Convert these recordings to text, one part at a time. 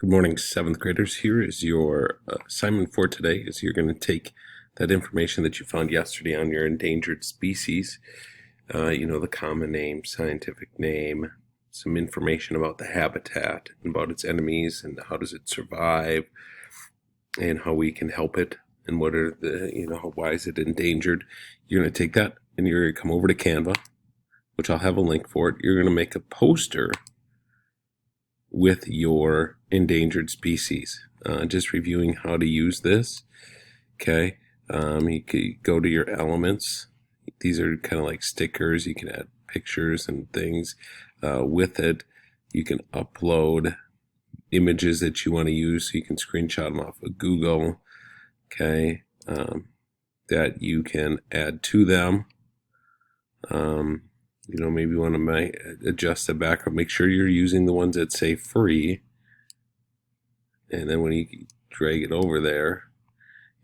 Good morning, 7th graders. Here is your assignment for today. Is you're going to take that information that you found yesterday on your endangered species, the common name, scientific name, some information about the habitat, and about its enemies, and how does it survive, and how we can help it, and what are why is it endangered. You're going to take that, and you're going to come over to Canva, which I'll have a link for it. You're going to make a poster with your endangered species, just reviewing how to use this. Okay, you could go to your elements. These are kind of like stickers. You can add pictures and things with it. You can upload images that you want to use, so you can screenshot them off of Google. Okay, that you can add to them. Maybe you want to adjust the background. Make sure you're using the ones that say free. And then when you drag it over there,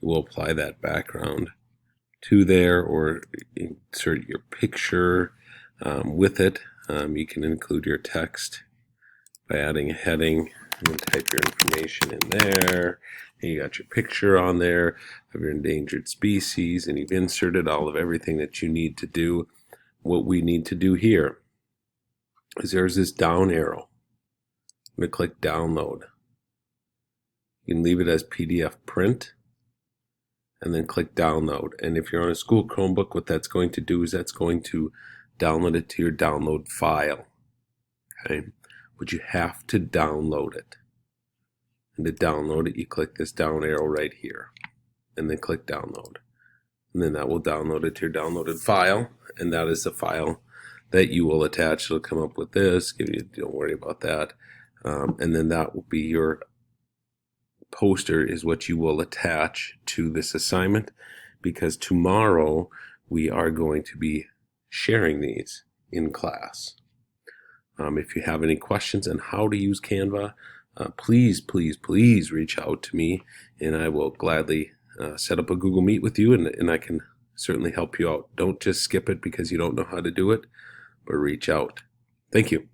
you will apply that background to there, or insert your picture with it. You can include your text by adding a heading and then type your information in there. And you got your picture on there of your endangered species, and you've inserted all of everything that you need to do. What we need to do here is there's this down arrow. I'm going to click download. You can leave it as PDF print and then click download. And if you're on a school Chromebook, what that's going to do is that's going to download it to your download file. Okay, but you have to download it. And to download it, you click this down arrow right here and then click download. And then that will download it to your downloaded file, and that is the file that you will attach. It'll come up with this. Don't worry about that. And then that will be your poster, is what you will attach to this assignment, because tomorrow we are going to be sharing these in class. If you have any questions on how to use Canva, please reach out to me, and I will gladly set up a Google Meet with you, and I can certainly help you out. Don't just skip it because you don't know how to do it, but reach out. Thank you.